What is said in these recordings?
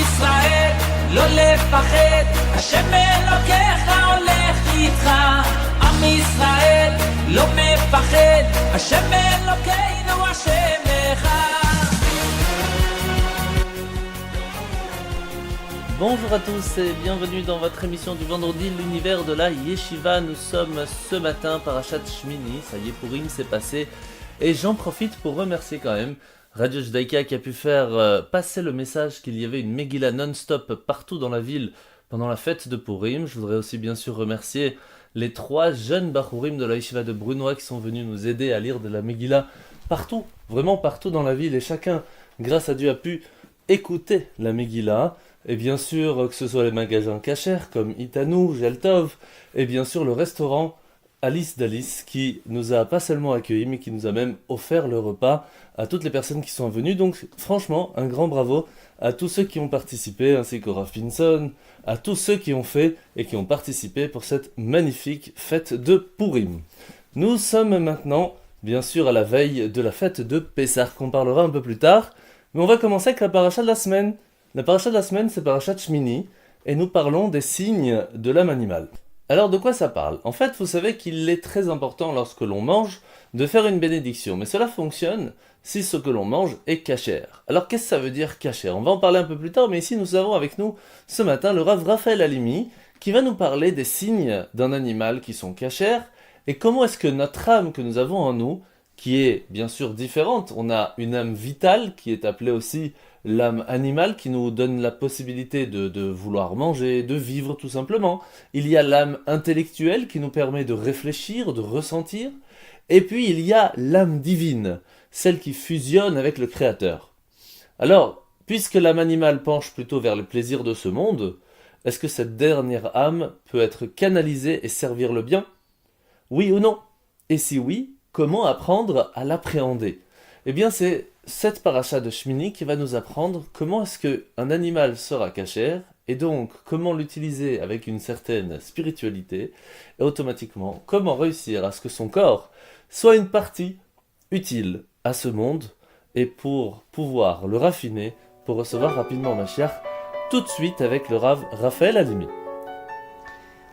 ישראל, לא לפחד, השם אלוקיך הולך איתך. עם ישראל, לא מפחד, השם אלוקינו השם אחד. Bonjour à tous et bienvenue dans votre émission du vendredi, l'univers de la Yeshiva. Nous sommes ce matin, Parashat Shmini, ça y est, Purim s'est passé. Et j'en profite pour remercier quand même Radio Judaïka qui a pu faire passer le message qu'il y avait une Megillah non-stop partout dans la ville pendant la fête de Purim. Je voudrais aussi bien sûr remercier les 3 jeunes Bachurim de la Yeshiva de Brunois qui sont venus nous aider à lire de la Megillah partout, vraiment partout dans la ville. Et chacun, grâce à Dieu, a pu écouter la Megillah. Et bien sûr, que ce soit les magasins Kacher comme Itanou, Geltov, et bien sûr le restaurant Alice d'Alice qui nous a pas seulement accueillis, mais qui nous a même offert le repas à toutes les personnes qui sont venues. Donc franchement, un grand bravo à tous ceux qui ont participé, ainsi qu'au Rav Pinson, à tous ceux qui ont fait et qui ont participé pour cette magnifique fête de Purim. Nous sommes maintenant, bien sûr, à la veille de la fête de Pessah, qu'on parlera un peu plus tard, mais on va commencer avec la paracha de la semaine. La paracha de la semaine, c'est Parashat Shmini, et nous parlons des signes de l'âme animale. Alors, de quoi ça parle ? En fait, vous savez qu'il est très important, lorsque l'on mange, de faire une bénédiction. Mais cela fonctionne si ce que l'on mange est cachère. Alors, qu'est-ce que ça veut dire cachère ? On va en parler un peu plus tard, mais ici, nous avons avec nous, ce matin, le Rav Raphaël Halimi, qui va nous parler des signes d'un animal qui sont cachères, et comment est-ce que notre âme que nous avons en nous, qui est bien sûr différente, on a une âme vitale, qui est appelée aussi l'âme animale qui nous donne la possibilité de vouloir manger, de vivre tout simplement. Il y a l'âme intellectuelle qui nous permet de réfléchir, de ressentir. Et puis il y a l'âme divine, celle qui fusionne avec le Créateur. Alors, puisque l'âme animale penche plutôt vers les plaisirs de ce monde, est-ce que cette dernière âme peut être canalisée et servir le bien ? Oui ou non ? Et si oui, comment apprendre à l'appréhender ? Eh bien, c'est cette paracha de Shmini qui va nous apprendre comment est-ce qu'un animal sera cachère, et donc comment l'utiliser avec une certaine spiritualité, et automatiquement comment réussir à ce que son corps soit une partie utile à ce monde, et pour pouvoir le raffiner, pour recevoir rapidement Mashiach, tout de suite avec le Rav Raphaël Halimi.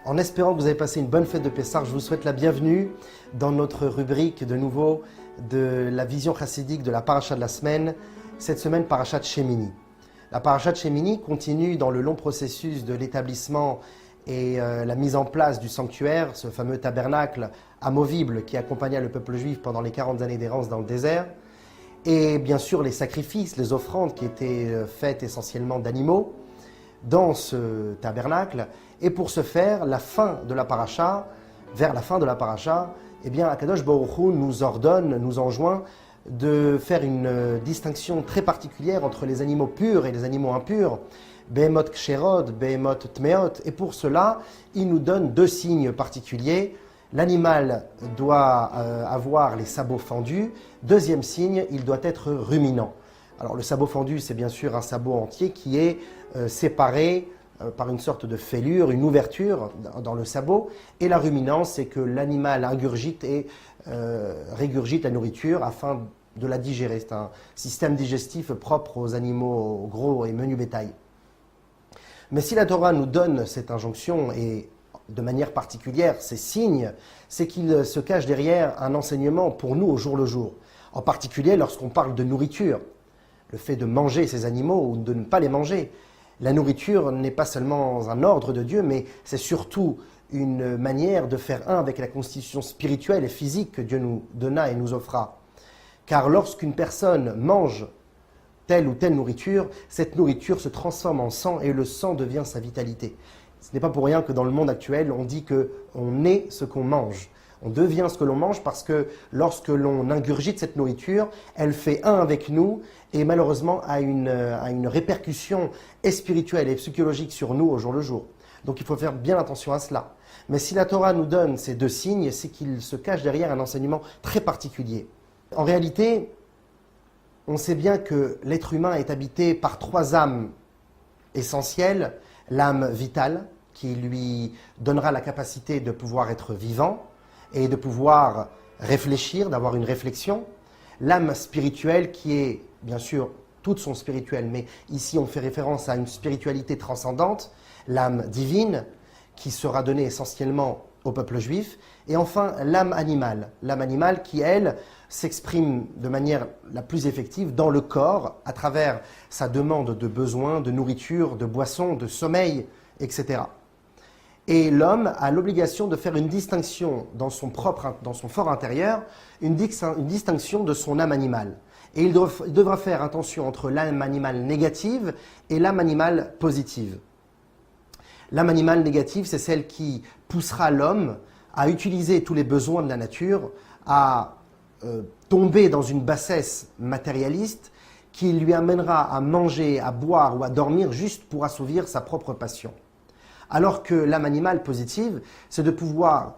En espérant que vous avez passé une bonne fête de Pessah, je vous souhaite la bienvenue dans notre rubrique de nouveau de la vision chassidique de la paracha de la semaine, cette semaine parachat Shemini. La parachat Shemini continue dans le long processus de l'établissement et la mise en place du sanctuaire, ce fameux tabernacle amovible qui accompagna le peuple juif pendant les 40 années d'errance dans le désert, et bien sûr les sacrifices, les offrandes qui étaient faites essentiellement d'animaux dans ce tabernacle. Et pour ce faire, vers la fin de la paracha, eh bien, Akadosh Baruch Hu nous ordonne, nous enjoint de faire une distinction très particulière entre les animaux purs et les animaux impurs, Behemot Ksherot, Behemot Tmeot. Et pour cela, il nous donne 2 signes particuliers. L'animal doit avoir les sabots fendus. 2e signe, il doit être ruminant. Alors le sabot fendu, c'est bien sûr un sabot entier qui est séparé par une sorte de fêlure, une ouverture dans le sabot. Et la ruminance, c'est que l'animal ingurgite et régurgite la nourriture afin de la digérer. C'est un système digestif propre aux animaux gros et menus bétail. Mais si la Torah nous donne cette injonction et de manière particulière ces signes, c'est qu'il se cache derrière un enseignement pour nous au jour le jour. En particulier lorsqu'on parle de nourriture, le fait de manger ces animaux ou de ne pas les manger. La nourriture n'est pas seulement un ordre de Dieu, mais c'est surtout une manière de faire un avec la constitution spirituelle et physique que Dieu nous donna et nous offra. Car lorsqu'une personne mange telle ou telle nourriture, cette nourriture se transforme en sang et le sang devient sa vitalité. Ce n'est pas pour rien que dans le monde actuel, on dit qu'on est ce qu'on mange. On devient ce que l'on mange parce que lorsque l'on ingurgite cette nourriture, elle fait un avec nous et malheureusement a une répercussion et spirituelle et psychologique sur nous au jour le jour. Donc il faut faire bien attention à cela. Mais si la Torah nous donne ces 2 signes, c'est qu'il se cache derrière un enseignement très particulier. En réalité, on sait bien que l'être humain est habité par 3 âmes essentielles. L'âme vitale, qui lui donnera la capacité de pouvoir être vivant et de pouvoir réfléchir, d'avoir une réflexion. L'âme spirituelle qui est bien sûr toutes sont spirituelles, mais ici on fait référence à une spiritualité transcendante, l'âme divine, qui sera donnée essentiellement au peuple juif, et enfin l'âme animale qui, elle, s'exprime de manière la plus effective dans le corps, à travers sa demande de besoins, de nourriture, de boisson, de sommeil, etc. Et l'homme a l'obligation de faire une distinction dans son fort intérieur, une distinction de son âme animale. Et il devra faire attention entre l'âme animale négative et l'âme animale positive. L'âme animale négative, c'est celle qui poussera l'homme à utiliser tous les besoins de la nature, à tomber dans une bassesse matérialiste qui lui amènera à manger, à boire ou à dormir juste pour assouvir sa propre passion. Alors que l'âme animale positive, c'est de pouvoir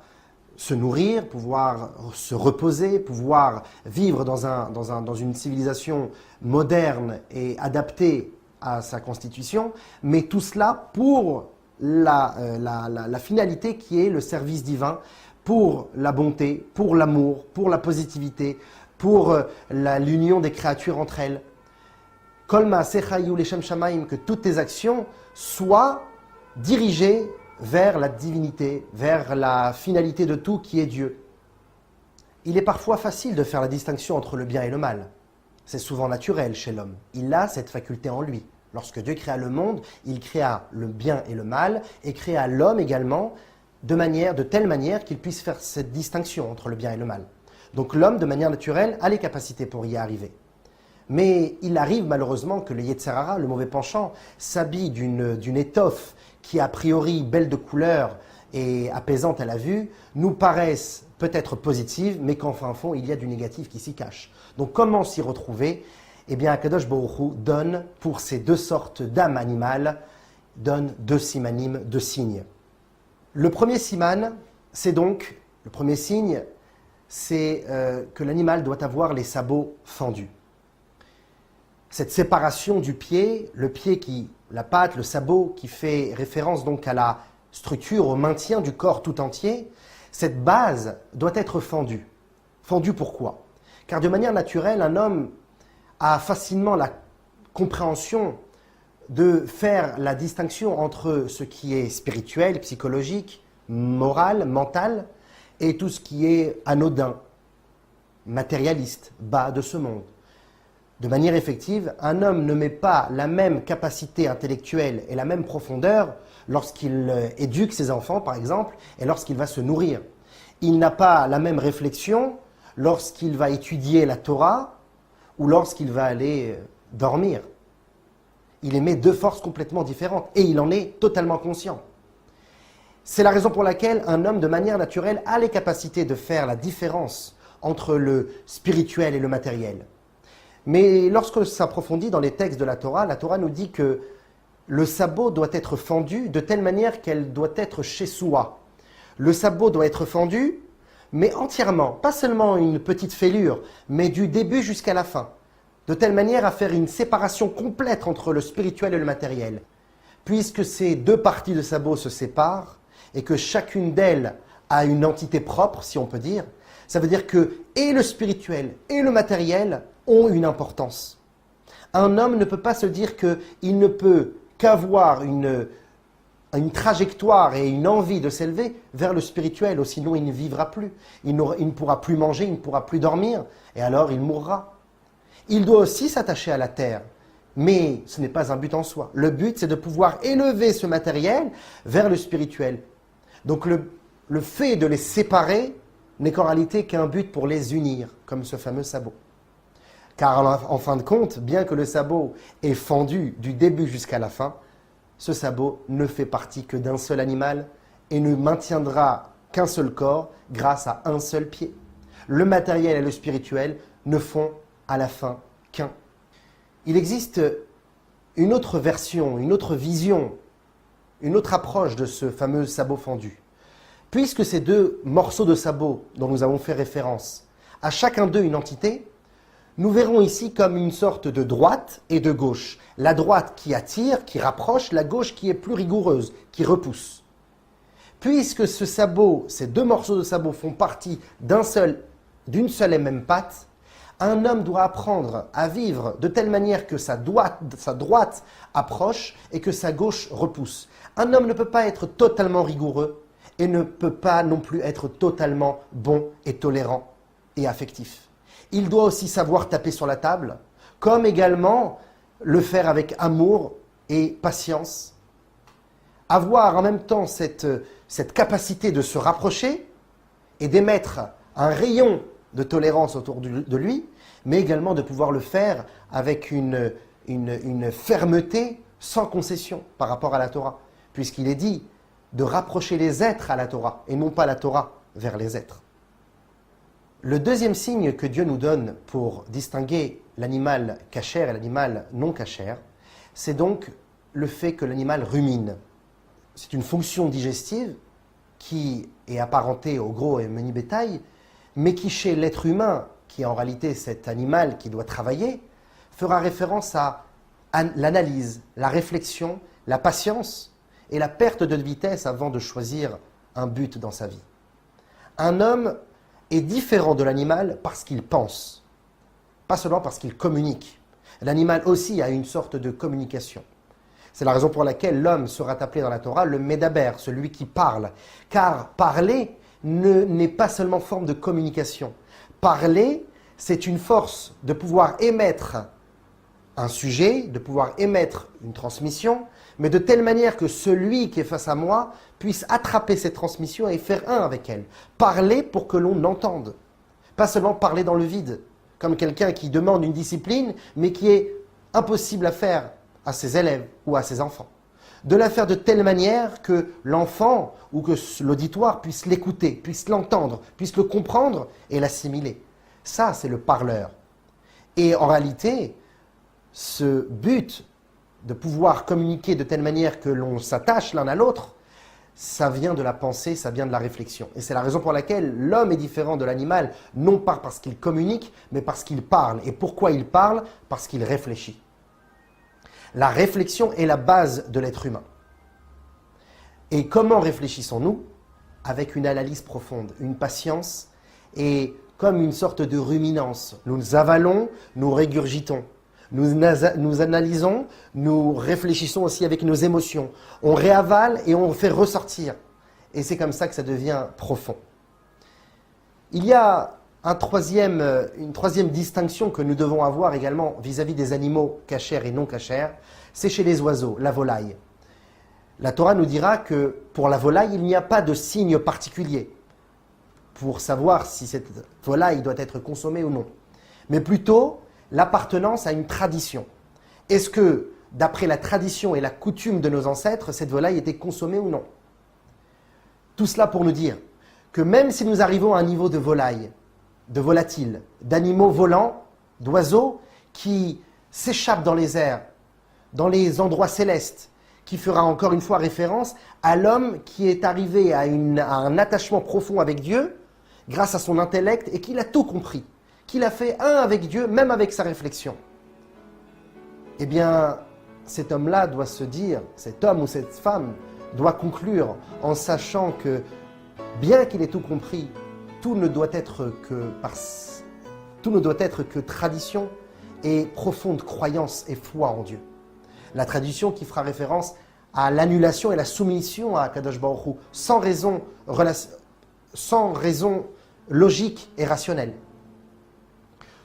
se nourrir, pouvoir se reposer, pouvoir vivre dans une civilisation moderne et adaptée à sa constitution, mais tout cela pour la finalité qui est le service divin, pour la bonté, pour l'amour, pour la positivité, pour l'union des créatures entre elles. Kol ma'aseh hayu leshem shamayim, que toutes tes actions soient dirigées vers la divinité, vers la finalité de tout qui est Dieu. Il est parfois facile de faire la distinction entre le bien et le mal. C'est souvent naturel chez l'homme. Il a cette faculté en lui. Lorsque Dieu créa le monde, il créa le bien et le mal, et créa l'homme également de telle manière qu'il puisse faire cette distinction entre le bien et le mal. Donc l'homme, de manière naturelle, a les capacités pour y arriver. Mais il arrive malheureusement que le Yetzer Hara, le mauvais penchant, s'habille d'une étoffe qui, a priori belle de couleur et apaisante à la vue, nous paraissent peut-être positives, mais qu'en fin de fond, il y a du négatif qui s'y cache. Donc comment s'y retrouver ? Eh bien, Akadosh Baruch Hu donne, pour ces deux sortes d'âmes animales, donne deux simanim, deux signes. Le premier siman, le premier signe, c'est que l'animal doit avoir les sabots fendus. Cette séparation du pied, la patte, le sabot, qui fait référence donc à la structure, au maintien du corps tout entier, cette base doit être fendue. Fendue pourquoi ? Car de manière naturelle, un homme a facilement la compréhension de faire la distinction entre ce qui est spirituel, psychologique, moral, mental, et tout ce qui est anodin, matérialiste, bas de ce monde. De manière effective, un homme ne met pas la même capacité intellectuelle et la même profondeur lorsqu'il éduque ses enfants, par exemple, et lorsqu'il va se nourrir. Il n'a pas la même réflexion lorsqu'il va étudier la Torah ou lorsqu'il va aller dormir. Il émet deux forces complètement différentes et il en est totalement conscient. C'est la raison pour laquelle un homme, de manière naturelle, a les capacités de faire la différence entre le spirituel et le matériel. Mais lorsque s'approfondit dans les textes de la Torah nous dit que le sabot doit être fendu de telle manière qu'elle doit être chez soi. Le sabot doit être fendu, mais entièrement, pas seulement une petite fêlure, mais du début jusqu'à la fin, de telle manière à faire une séparation complète entre le spirituel et le matériel. Puisque ces deux parties de sabot se séparent et que chacune d'elles a une entité propre, si on peut dire, ça veut dire que et le spirituel et le matériel ont une importance. Un homme ne peut pas se dire qu'il ne peut qu'avoir une trajectoire et une envie de s'élever vers le spirituel, ou sinon il ne vivra plus. Il ne pourra plus manger, il ne pourra plus dormir, et alors il mourra. Il doit aussi s'attacher à la terre, mais ce n'est pas un but en soi. Le but, c'est de pouvoir élever ce matériel vers le spirituel. Donc le fait de les séparer n'est qu'en réalité qu'un but pour les unir, comme ce fameux sabot. Car en fin de compte, bien que le sabot est fendu du début jusqu'à la fin, ce sabot ne fait partie que d'un seul animal et ne maintiendra qu'un seul corps grâce à un seul pied. Le matériel et le spirituel ne font à la fin qu'un. Il existe une autre version, une autre vision, une autre approche de ce fameux sabot fendu. Puisque ces deux morceaux de sabot dont nous avons fait référence, à chacun d'eux une entité, nous verrons ici comme une sorte de droite et de gauche. La droite qui attire, qui rapproche, la gauche qui est plus rigoureuse, qui repousse. Puisque ce sabot, ces deux morceaux de sabot font partie d'une seule et même patte, Un homme doit apprendre à vivre de telle manière que sa droite approche et que sa gauche repousse. Un homme ne peut pas être totalement rigoureux et ne peut pas non plus être totalement bon et tolérant et affectif. Il doit aussi savoir taper sur la table, comme également le faire avec amour et patience. Avoir en même temps cette capacité de se rapprocher et d'émettre un rayon de tolérance autour de lui, mais également de pouvoir le faire avec une fermeté sans concession par rapport à la Torah, puisqu'il est dit de rapprocher les êtres à la Torah et non pas la Torah vers les êtres. Le deuxième signe que Dieu nous donne pour distinguer l'animal cachère et l'animal non cachère, c'est donc le fait que l'animal rumine. C'est une fonction digestive qui est apparentée au gros et menu bétail, mais qui chez l'être humain, qui est en réalité cet animal qui doit travailler, fera référence à l'analyse, la réflexion, la patience et la perte de vitesse avant de choisir un but dans sa vie. Un homme est différent de l'animal parce qu'il pense, pas seulement parce qu'il communique. L'animal aussi a une sorte de communication. C'est la raison pour laquelle l'homme sera appelé dans la Torah le Médaber, celui qui parle. Car parler n'est pas seulement forme de communication. Parler, c'est une force de pouvoir émettre un sujet, de pouvoir émettre une transmission, mais de telle manière que celui qui est face à moi puisse attraper cette transmission et faire un avec elle. Parler pour que l'on entende. Pas seulement parler dans le vide, comme quelqu'un qui demande une discipline, mais qui est impossible à faire à ses élèves ou à ses enfants. De la faire de telle manière que l'enfant ou que l'auditoire puisse l'écouter, puisse l'entendre, puisse le comprendre et l'assimiler. Ça, c'est le parleur. Et en réalité, ce but de pouvoir communiquer de telle manière que l'on s'attache l'un à l'autre, ça vient de la pensée, ça vient de la réflexion. Et c'est la raison pour laquelle l'homme est différent de l'animal, non pas parce qu'il communique, mais parce qu'il parle. Et pourquoi il parle? Parce qu'il réfléchit. La réflexion est la base de l'être humain. Et comment réfléchissons-nous? Avec une analyse profonde, une patience et comme une sorte de ruminance. Nous avalons, nous régurgitons. Nous analysons, nous réfléchissons aussi avec nos émotions. On réavale et on fait ressortir. Et c'est comme ça que ça devient profond. Il y a une troisième distinction que nous devons avoir également vis-à-vis des animaux cachers et non cachers, c'est chez les oiseaux, la volaille. La Torah nous dira que pour la volaille, il n'y a pas de signe particulier pour savoir si cette volaille doit être consommée ou non, mais plutôt l'appartenance à une tradition. Est-ce que, d'après la tradition et la coutume de nos ancêtres, cette volaille était consommée ou non? Tout cela pour nous dire que même si nous arrivons à un niveau de volaille, de volatiles, d'animaux volants, d'oiseaux qui s'échappent dans les airs, dans les endroits célestes, qui fera encore une fois référence à l'homme qui est arrivé à un attachement profond avec Dieu grâce à son intellect et qu'il a tout compris, qu'il a fait un avec Dieu, même avec sa réflexion. Eh bien, cet homme-là doit se dire, cet homme ou cette femme doit conclure en sachant que, bien qu'il ait tout compris, tout ne doit être que tradition et profonde croyance et foi en Dieu. La tradition qui fera référence à l'annulation et la soumission à Kadosh Baruch Hu, sans raison logique et rationnelle.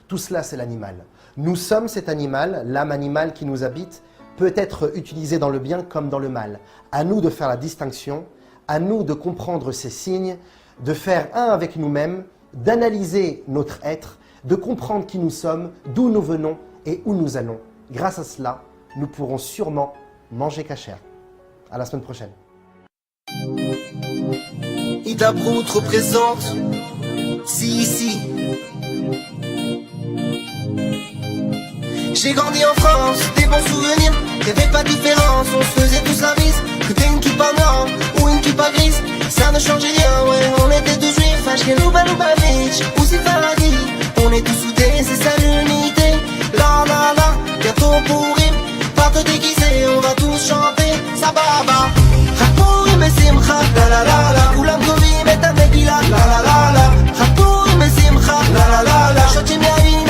Tout cela, c'est l'animal. Nous sommes cet animal, l'âme animale qui nous habite, peut être utilisée dans le bien comme dans le mal. À nous de faire la distinction, à nous de comprendre ces signes, de faire un avec nous-mêmes, d'analyser notre être, de comprendre qui nous sommes, d'où nous venons et où nous allons. Grâce à cela, nous pourrons sûrement manger cachère. À la semaine prochaine. Hidabrut représente ici. J'ai grandi en France, des bons souvenirs, y'avait pas de différence, on se faisait tous la bise. Que t'aies une kippa noire ou une kippa grise, ça ne changeait rien, ouais, on était tous juifs, Ashkenou, Lubavitch, ou si paradis. On est tous soudés, c'est ça l'unité. La la la, bientôt pour rire, pas te déguiser, on va tous chanter, ça baba. Rakourim et simcha, la la la la, koulam tovim et ta tequila, la la la la. Rakourim et simcha, la la la la, shotim yain,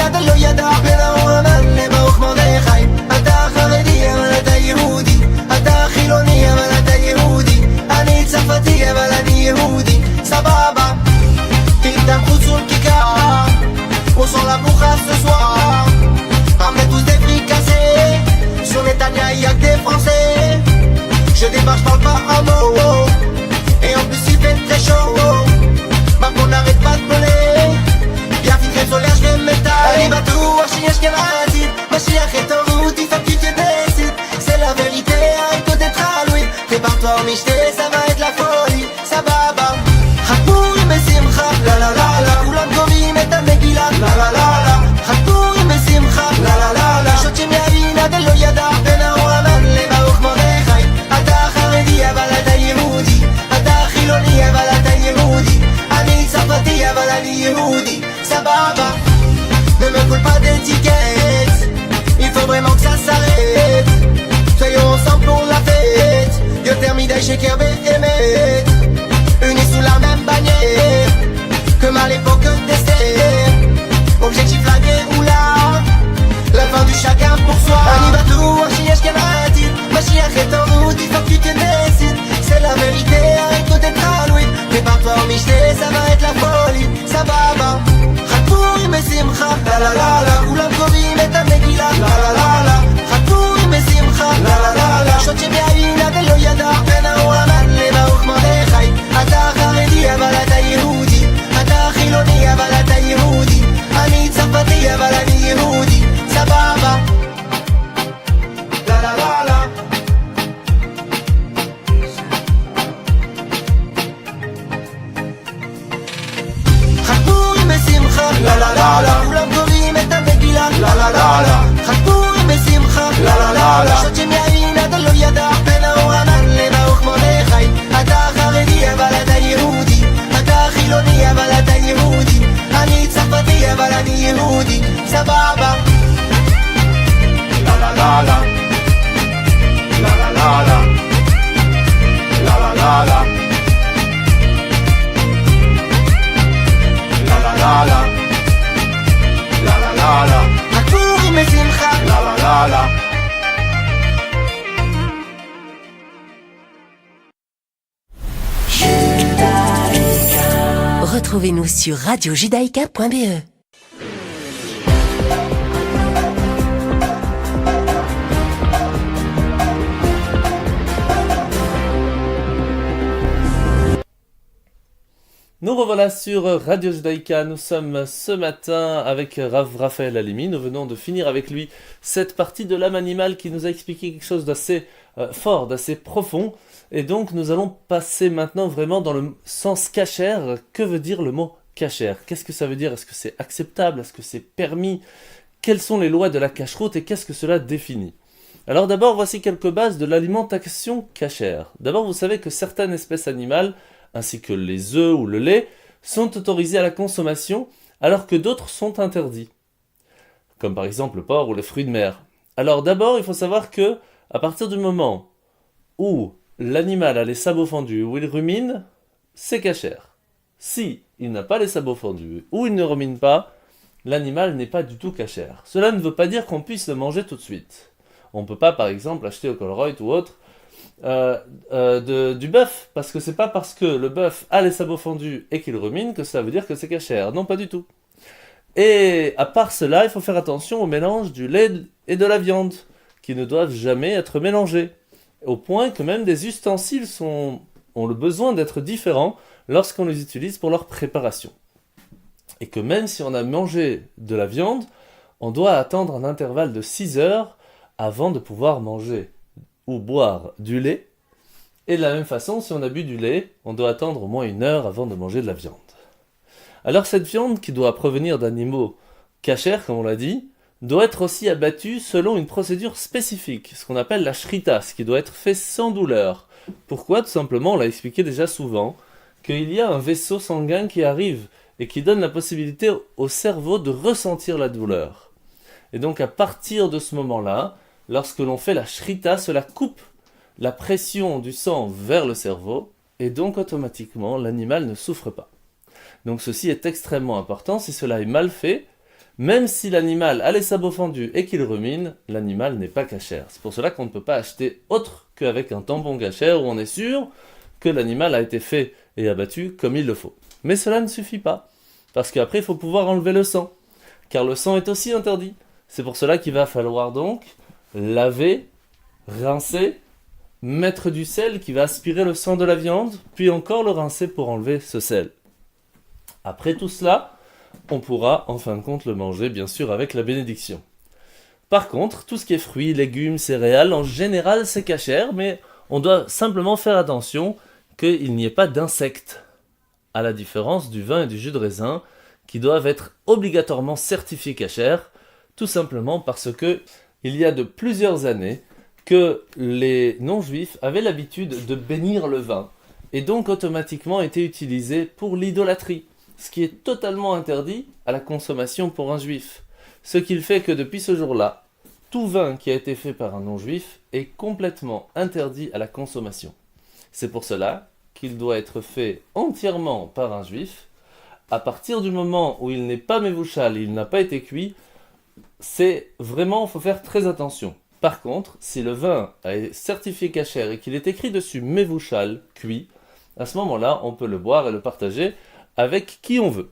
shaker BMX, unis sous la même bannière, comme à l'époque d'Esther. Objectif la guerre ou là, la fin du chacun pour soi. Animatou, Archiach Kanatil, Mashiach est en route, il faut que tu te décides. C'est la vérité, arrête d'être à Louis. Prépare-toi au Michelet, ça va être la folie. Ça va, bah. Ratou, mais simcha, la la la la. Ou l'encorie, mais ta megila, la la la la. Ratou, mais simcha, la la la la. Choche biaïna de l'oyada, pena ou aman, leva ou khmadechai. Ata kharedi, אבל אתה יהודי. אתה חילוני, אבל אתה יהודי. אני צרפתי, אבל אני יהודי. סבבה. לה לה לה לה. חתמורים בשמחה, לה לה לה לה. כולם קוראים את המגילה, לה לה לה לה. חתמורים בשמחה, לה לה לה לה. שוט שם יין, אתה לא ידע, בן האורמן לבאוך מרדכי. אתה חרדי, אבל אתה יהודי. אתה חילוני, אבל אתה יהודי. אני צרפתי, אבל אני יהודי. סבבה. לה לה לה לה. לה לה לה לה. לה לה לה לה. לה לה לה לה. לה לה לה לה. הכורים בשמחה. לה לה לה לה. Retrouvez-nous sur radiojudaïka.be. Nous revoilà sur Radio Judaïka. Nous sommes ce matin avec Rav Raphaël Halimi. Nous venons de finir avec lui cette partie de l'âme animale qui nous a expliqué quelque chose d'assez fort, d'assez profond. Et donc nous allons passer maintenant vraiment dans le sens kasher. Que veut dire le mot kasher? Qu'est-ce que ça veut dire? Est-ce que c'est acceptable? Est-ce que c'est permis? Quelles sont les lois de la kashrut et qu'est-ce que cela définit? Alors d'abord, voici quelques bases de l'alimentation kasher. D'abord, vous savez que certaines espèces animales, ainsi que les œufs ou le lait, sont autorisés à la consommation, alors que d'autres sont interdits, comme par exemple le porc ou les fruits de mer. Alors d'abord, il faut savoir que, à partir du moment où l'animal a les sabots fendus ou il rumine, c'est kasher. Si il n'a pas les sabots fendus ou il ne rumine pas, l'animal n'est pas du tout kasher. Cela ne veut pas dire qu'on puisse le manger tout de suite. On ne peut pas, par exemple, acheter au Colruyt ou autre du bœuf, parce que c'est pas parce que le bœuf a les sabots fendus et qu'il rumine que ça veut dire que c'est kasher. Non, pas du tout. Et à part cela, il faut faire attention au mélange du lait et de la viande, qui ne doivent jamais être mélangés, au point que même des ustensiles ont le besoin d'être différents lorsqu'on les utilise pour leur préparation. Et que même si on a mangé de la viande, on doit attendre un intervalle de 6 heures avant de pouvoir manger ou boire du lait, et de la même façon, si on a bu du lait, on doit attendre au moins 1 heure avant de manger de la viande. Alors cette viande, qui doit provenir d'animaux kasher, comme on l'a dit, doit être aussi abattue selon une procédure spécifique, ce qu'on appelle la shrita, ce qui doit être fait sans douleur. Pourquoi? Tout simplement, on l'a expliqué déjà souvent, qu'il y a un vaisseau sanguin qui arrive, et qui donne la possibilité au cerveau de ressentir la douleur. Et donc à partir de ce moment-là, lorsque l'on fait la shrita, cela coupe la pression du sang vers le cerveau, et donc automatiquement l'animal ne souffre pas. Donc ceci est extrêmement important. Si cela est mal fait, même si l'animal a les sabots fendus et qu'il rumine, l'animal n'est pas kasher. C'est pour cela qu'on ne peut pas acheter autre qu'avec un tampon kasher où on est sûr que l'animal a été fait et abattu comme il le faut. Mais cela ne suffit pas, parce qu'après il faut pouvoir enlever le sang, car le sang est aussi interdit. C'est pour cela qu'il va falloir donc laver, rincer, mettre du sel qui va aspirer le sang de la viande, puis encore le rincer pour enlever ce sel. Après tout cela, on pourra en fin de compte le manger, bien sûr, avec la bénédiction. Par contre, tout ce qui est fruits, légumes, céréales, en général, c'est kasher, mais on doit simplement faire attention qu'il n'y ait pas d'insectes, à la différence du vin et du jus de raisin, qui doivent être obligatoirement certifiés kasher, tout simplement parce que il y a de plusieurs années que les non-juifs avaient l'habitude de bénir le vin, et donc automatiquement était utilisé pour l'idolâtrie, ce qui est totalement interdit à la consommation pour un juif. Ce qui fait que depuis ce jour-là, tout vin qui a été fait par un non-juif est complètement interdit à la consommation. C'est pour cela qu'il doit être fait entièrement par un juif. À partir du moment où il n'est pas mevouchal, il n'a pas été cuit, c'est vraiment, il faut faire très attention. Par contre, si le vin est certifié kasher et qu'il est écrit dessus mevouchal, cuit, à ce moment-là, on peut le boire et le partager avec qui on veut.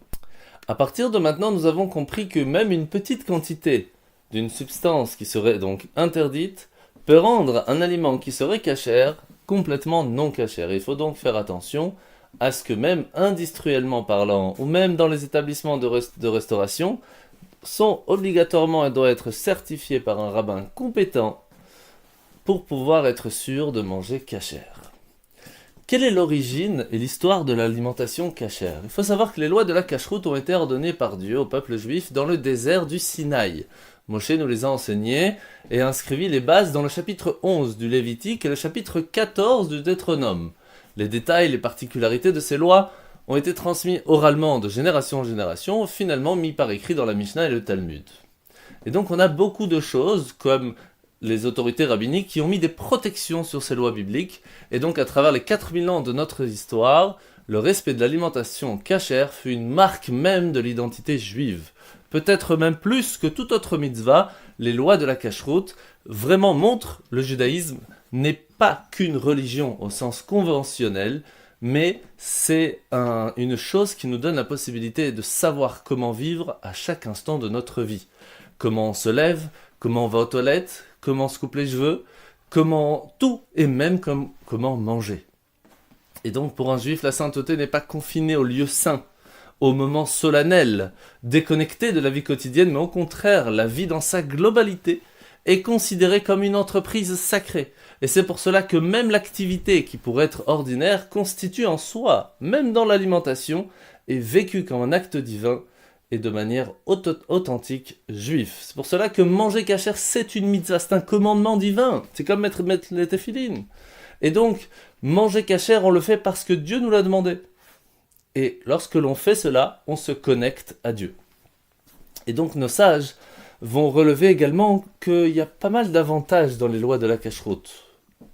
À partir de maintenant, nous avons compris que même une petite quantité d'une substance qui serait donc interdite peut rendre un aliment qui serait kasher complètement non kasher. Il faut donc faire attention à ce que même industriellement parlant, ou même dans les établissements de restauration, sont obligatoirement et doivent être certifiés par un rabbin compétent pour pouvoir être sûr de manger kasher. Quelle est l'origine et l'histoire de l'alimentation kasher? Il faut savoir que les lois de la kashrut ont été ordonnées par Dieu au peuple juif dans le désert du Sinaï. Moshe nous les a enseignées et inscrit les bases dans le chapitre 11 du Lévitique et le chapitre 14 du Deutéronome. Les détails, les particularités de ces lois ont été transmis oralement de génération en génération, finalement mis par écrit dans la Mishnah et le Talmud. Et donc on a beaucoup de choses, comme les autorités rabbiniques, qui ont mis des protections sur ces lois bibliques, et donc à travers les 4000 ans de notre histoire, le respect de l'alimentation kasher fut une marque même de l'identité juive. Peut-être même plus que toute autre mitzvah, les lois de la kashrut vraiment montrent le judaïsme n'est pas qu'une religion au sens conventionnel, mais c'est une chose qui nous donne la possibilité de savoir comment vivre à chaque instant de notre vie. Comment on se lève, comment on va aux toilettes, comment on se coupe les cheveux, comment tout, et même comment manger. Et donc pour un juif, la sainteté n'est pas confinée au lieu saint, au moment solennel, déconnecté de la vie quotidienne, mais au contraire, la vie dans sa globalité est considérée comme une entreprise sacrée. Et c'est pour cela que même l'activité qui pourrait être ordinaire constitue en soi, même dans l'alimentation, est vécue comme un acte divin et de manière authentique juive. C'est pour cela que manger kasher, c'est une mitzvah, c'est un commandement divin. C'est comme mettre les téphilines. Et donc, manger kasher, on le fait parce que Dieu nous l'a demandé. Et lorsque l'on fait cela, on se connecte à Dieu. Et donc nos sages vont relever également qu'il y a pas mal d'avantages dans les lois de la kashrut.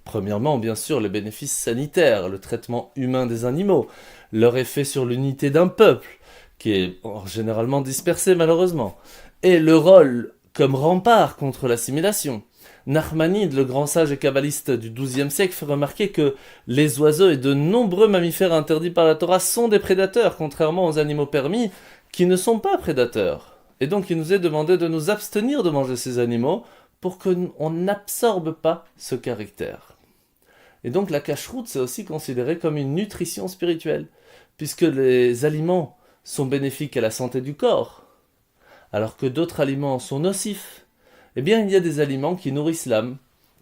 Premièrement, bien sûr, les bénéfices sanitaires, le traitement humain des animaux, leur effet sur l'unité d'un peuple, qui est généralement dispersé malheureusement, et le rôle comme rempart contre l'assimilation. Nachmanide, le grand sage et kabbaliste du XIIe siècle, fait remarquer que les oiseaux et de nombreux mammifères interdits par la Torah sont des prédateurs, contrairement aux animaux permis, qui ne sont pas prédateurs. Et donc il nous est demandé de nous abstenir de manger ces animaux pour qu'on n'absorbe pas ce caractère. Et donc la kashrut, c'est aussi considéré comme une nutrition spirituelle, puisque les aliments sont bénéfiques à la santé du corps, alors que d'autres aliments sont nocifs. Eh bien, il y a des aliments qui nourrissent l'âme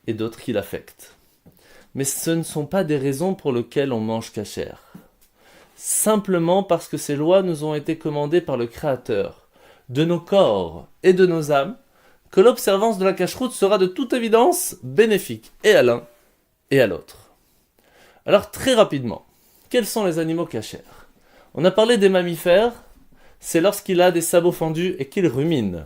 et d'autres qui l'affectent. Mais ce ne sont pas des raisons pour lesquelles on mange kasher. Simplement parce que ces lois nous ont été commandées par le Créateur de nos corps et de nos âmes, que l'observance de la kashrut sera de toute évidence bénéfique et à l'un et à l'autre. Alors très rapidement, quels sont les animaux kasher? On a parlé des mammifères, c'est lorsqu'il a des sabots fendus et qu'il rumine.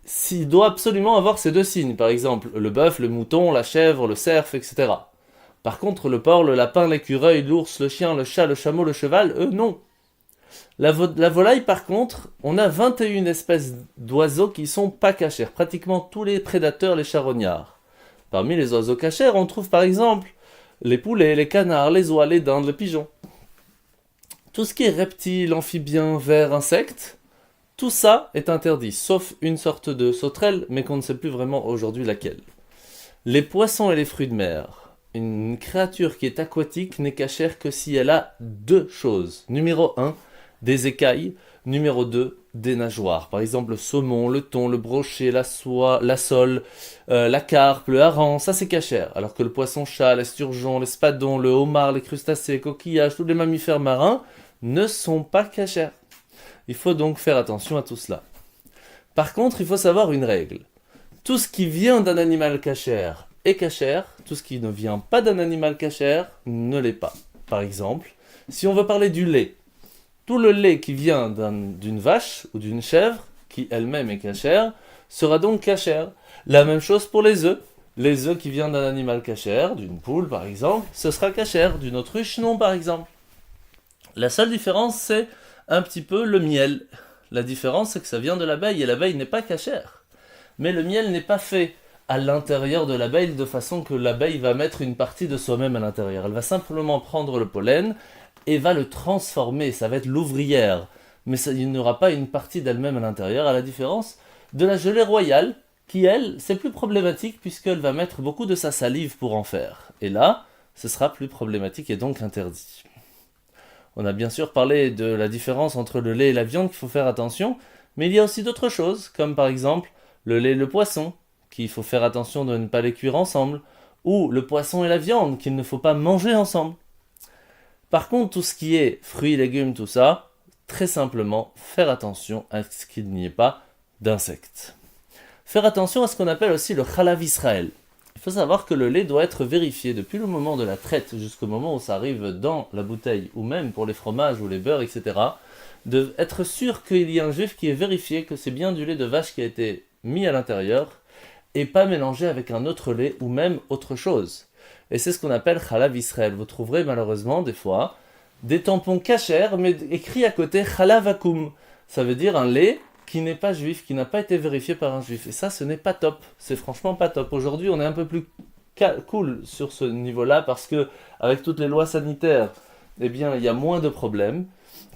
S'il doit absolument avoir ces deux signes, par exemple le bœuf, le mouton, la chèvre, le cerf, etc. Par contre, le porc, le lapin, l'écureuil, l'ours, le chien, le chat, le chameau, le cheval, eux, non. La volaille, par contre, on a 21 espèces d'oiseaux qui sont pas cachers, pratiquement tous les prédateurs, les charognards. Parmi les oiseaux cachers, on trouve par exemple les poulets, les canards, les oies, les dindes, les pigeons. Tout ce qui est reptiles, amphibiens, vers, insectes, tout ça est interdit, sauf une sorte de sauterelle, mais qu'on ne sait plus vraiment aujourd'hui laquelle. Les poissons et les fruits de mer. Une créature qui est aquatique n'est cachère que si elle a deux choses. Numéro 1, des écailles. Numéro 2, des nageoires. Par exemple, le saumon, le thon, le brochet, la soie, la sole, la carpe, le hareng, ça c'est cachère. Alors que le poisson-chat, l'esturgeon, l'espadon, le homard, les crustacés, les coquillages, tous les mammifères marins ne sont pas cachères. Il faut donc faire attention à tout cela. Par contre, il faut savoir une règle. Tout ce qui vient d'un animal cachère est cachère, tout ce qui ne vient pas d'un animal cachère ne l'est pas. Par exemple, si on veut parler du lait, tout le lait qui vient d'une vache ou d'une chèvre, qui elle-même est cachère, sera donc cachère. La même chose pour les œufs. Les œufs qui viennent d'un animal cachère, d'une poule par exemple, ce sera cachère, d'une autruche non par exemple. La seule différence c'est un petit peu le miel. La différence c'est que ça vient de l'abeille et l'abeille n'est pas cachère. Mais le miel n'est pas fait à l'intérieur de l'abeille de façon que l'abeille va mettre une partie de soi-même à l'intérieur. Elle va simplement prendre le pollen et va le transformer, ça va être l'ouvrière. Mais il n'y aura pas une partie d'elle-même à l'intérieur, à la différence de la gelée royale, qui elle, c'est plus problématique puisqu'elle va mettre beaucoup de sa salive pour en faire. Et là, ce sera plus problématique et donc interdit. On a bien sûr parlé de la différence entre le lait et la viande qu'il faut faire attention, mais il y a aussi d'autres choses, comme par exemple le lait et le poisson, qu'il faut faire attention de ne pas les cuire ensemble, ou le poisson et la viande, qu'il ne faut pas manger ensemble. Par contre, tout ce qui est fruits, légumes, tout ça, très simplement, faire attention à ce qu'il n'y ait pas d'insectes. Faire attention à ce qu'on appelle aussi le Chalav Israël. Il faut savoir que le lait doit être vérifié depuis le moment de la traite jusqu'au moment où ça arrive dans la bouteille, ou même pour les fromages ou les beurres, etc. D'être sûr qu'il y a un juif qui est vérifié que c'est bien du lait de vache qui a été mis à l'intérieur, et pas mélangé avec un autre lait ou même autre chose. Et c'est ce qu'on appelle Chalav Israël. Vous trouverez malheureusement des fois des tampons cachers, mais écrit à côté Chalav Akum. Ça veut dire un lait qui n'est pas juif, qui n'a pas été vérifié par un juif. Et ça, ce n'est pas top. C'est franchement pas top. Aujourd'hui, on est un peu plus cool sur ce niveau-là parce que avec toutes les lois sanitaires, eh bien, il y a moins de problèmes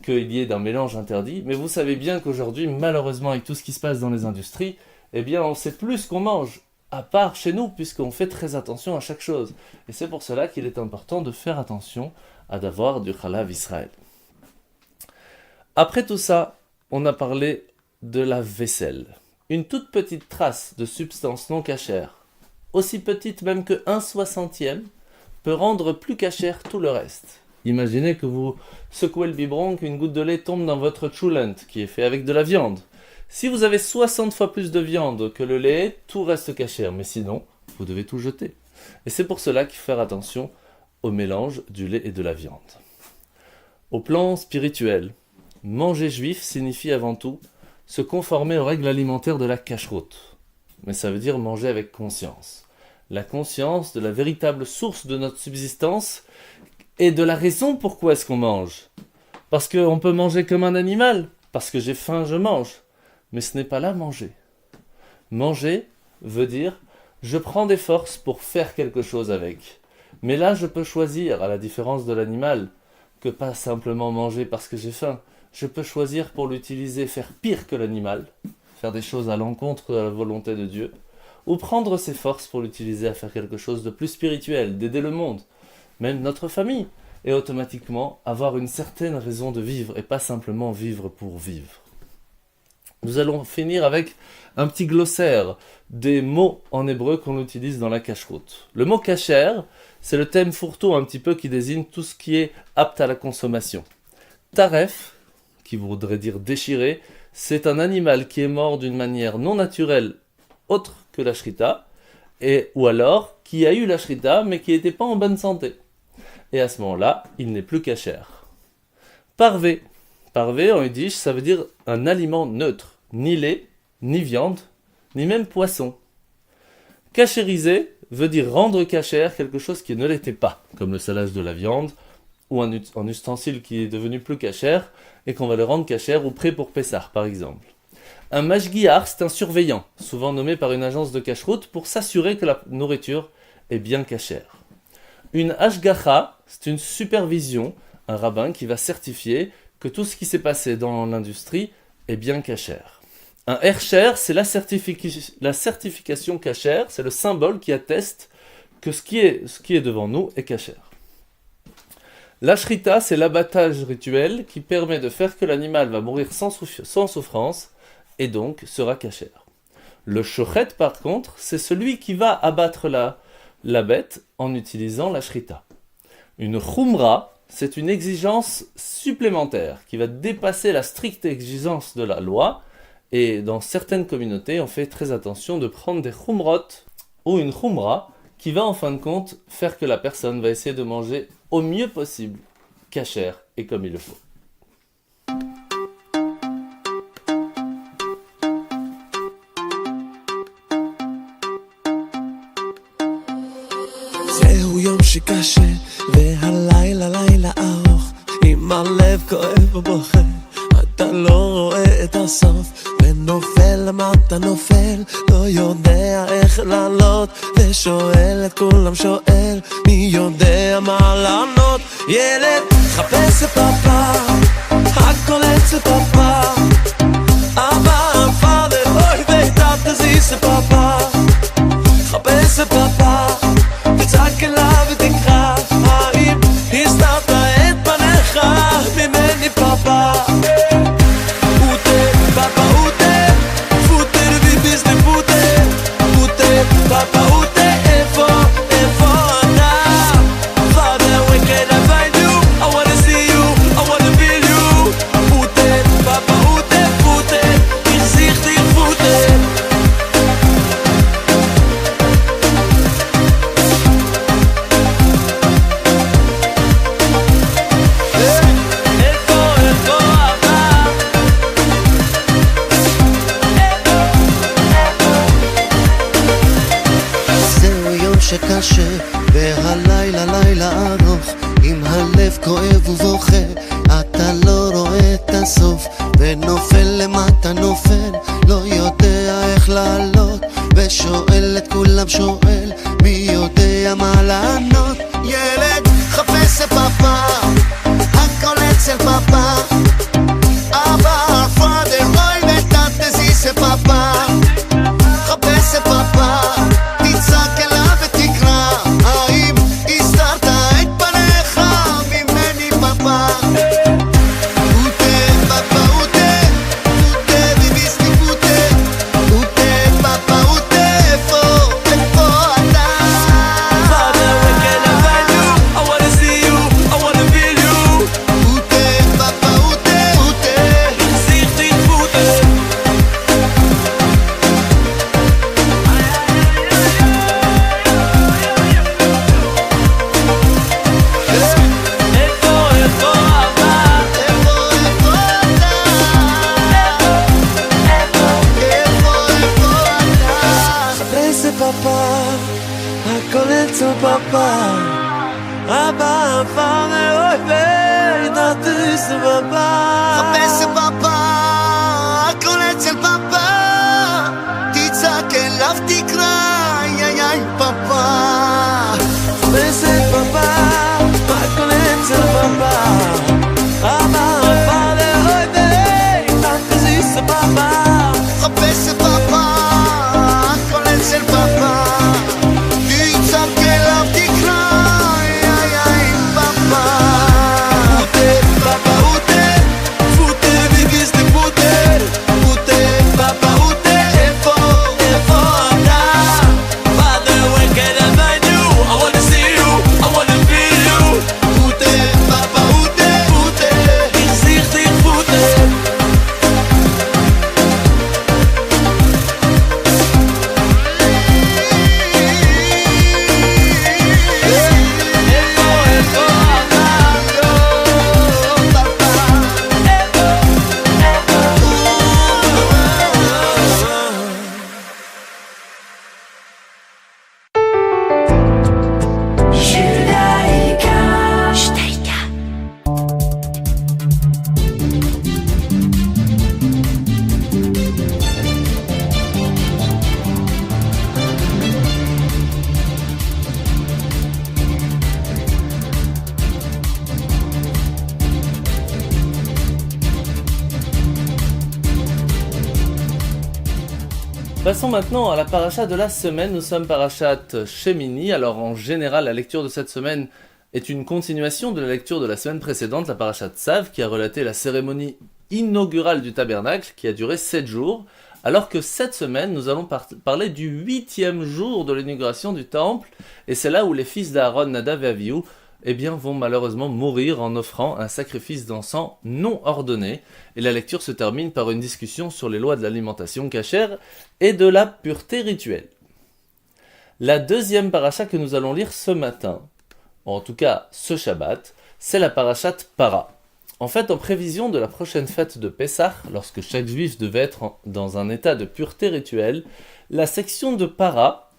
qu'il y ait d'un mélange interdit. Mais vous savez bien qu'aujourd'hui, malheureusement, avec tout ce qui se passe dans les industries, eh bien, on sait plus ce qu'on mange, à part chez nous, puisqu'on fait très attention à chaque chose. Et c'est pour cela qu'il est important de faire attention à d'avoir du Chalav Israël. Après tout ça, on a parlé de la vaisselle. Une toute petite trace de substance non cachère, aussi petite même que 1/60, peut rendre plus cachère tout le reste. Imaginez que vous secouez le biberon, qu'une goutte de lait tombe dans votre chulent, qui est fait avec de la viande. Si vous avez 60 fois plus de viande que le lait, tout reste cachère, mais sinon, vous devez tout jeter. Et c'est pour cela qu'il faut faire attention au mélange du lait et de la viande. Au plan spirituel, manger juif signifie avant tout se conformer aux règles alimentaires de la cacheroute. Mais ça veut dire manger avec conscience. La conscience de la véritable source de notre subsistance et de la raison pourquoi est-ce qu'on mange. Parce qu'on peut manger comme un animal, parce que j'ai faim, je mange. Mais ce n'est pas là manger. Manger veut dire, je prends des forces pour faire quelque chose avec. Mais là, je peux choisir, à la différence de l'animal, que pas simplement manger parce que j'ai faim. Je peux choisir pour l'utiliser, faire pire que l'animal, faire des choses à l'encontre de la volonté de Dieu, ou prendre ses forces pour l'utiliser à faire quelque chose de plus spirituel, d'aider le monde, même notre famille, et automatiquement avoir une certaine raison de vivre, et pas simplement vivre pour vivre. Nous allons finir avec un petit glossaire des mots en hébreu qu'on utilise dans la cacheroute. Le mot kasher, c'est le thème fourre-tout un petit peu qui désigne tout ce qui est apte à la consommation. Taref, qui voudrait dire déchiré, c'est un animal qui est mort d'une manière non naturelle autre que la shrita, ou alors qui a eu la shrita mais qui n'était pas en bonne santé. Et à ce moment-là, il n'est plus kasher. Parvé. Parvé en yiddish, ça veut dire un aliment neutre, ni lait, ni viande, ni même poisson. Cachérisé veut dire rendre cachère quelque chose qui ne l'était pas, comme le salage de la viande, ou un ustensile qui est devenu plus cachère, et qu'on va le rendre cachère ou prêt pour Pessah, par exemple. Un mashgiach, c'est un surveillant, souvent nommé par une agence de cacheroute, pour s'assurer que la nourriture est bien cachère. Une hashgacha, c'est une supervision, un rabbin qui va certifier que tout ce qui s'est passé dans l'industrie est bien cachère. Un hercher, c'est la certification cachère, c'est le symbole qui atteste que ce qui est devant nous est cachère. La shrita, c'est l'abattage rituel qui permet de faire que l'animal va mourir sans souffrance et donc sera cachère. Le shochet, par contre, c'est celui qui va abattre la bête en utilisant la shrita. Une khumra, c'est une exigence supplémentaire qui va dépasser la stricte exigence de la loi. Et dans certaines communautés, on fait très attention de prendre des khumrot ou une khumra qui va en fin de compte faire que la personne va essayer de manger au mieux possible, cachère et comme il le faut. שקשה והלילה לילה ארוך עם הלב כואב ובוכה אתה לא רואה את הסוף ונופל למטה נופל לא יודע איך לעלות ושואל את כולם שואל מי יודע מה לענות ילד חפש את פאפה הכל אצל פאפה אבא פאדר אוי ואתה תזיז את פאפה חפש את פאפה תצעק אליו ותקרא האם הסתרת את פניך ממני פאפה Papa, ute, איפה אתה? Father, where can I find you? I wanna see you, I wanna feel you. Ute, Papa, ute, תחזיך תרפותה. איפה אתה? זהו יום שקשה והלילה לילה ארוך עם הלב כואב ובוכה אתה לא רואה את הסוף ונופל למטה נופל לא יודע איך לעלות ושואל את כולם שואל מי יודע מה לענות ילד חפש את פאפה הכל אצל פאפה אבא פאדר אוי ואתה תזיז את פאפה חפש את פאפה תצעק אליו ותקרא האם הסתרת את פניך ממני פאפה ute papa ute vivisti ute papa ute איפה אתה Father, where can I find you? I wanna see you, I wanna feel you. ute papa ute תחזיך תרפותה. איפה אתה? חפש את פאפה, הכל אצל פאפה. אבא פאדר אוי ואתה תזיז את פאפה. חפש את פאפה הכל אצל פאפה תצעק אליו תקרא יאי פאפה חפש את פאפה, הכל אצל פאפה. אבא פאדר אוי ואתה תזיז את פאפה. חפש את פאפה הכל אצל פאפה תצעק אליו תקרא יאי פאפה Papa, ute, vivisti puter. Ute, papa, ute, איפה אתה? Father, where can I find you? I wanna see you, I wanna feel you. Ute, papa, ute, תחזיך תרפותה. איפה Judaïka. Passons maintenant à la paracha de la semaine. Nous sommes parachat Shemini. Alors en général, la lecture de cette semaine est une continuation de la lecture de la semaine précédente, la parachat Tzav, qui a relaté la cérémonie inaugurale du tabernacle, qui a duré 7 jours. Alors que cette semaine, nous allons parler du 8e jour de l'inauguration du temple, et c'est là où les fils d'Aaron, Nadav et Avihu, vont malheureusement mourir en offrant un sacrifice d'encens non ordonné. Et la lecture se termine par une discussion sur les lois de l'alimentation cachère et de la pureté rituelle. La deuxième paracha que nous allons lire ce matin, en tout cas ce Shabbat, c'est la parachat Para. En fait, en prévision de la prochaine fête de Pessah, lorsque chaque juif devait être dans un état de pureté rituelle, la section de Para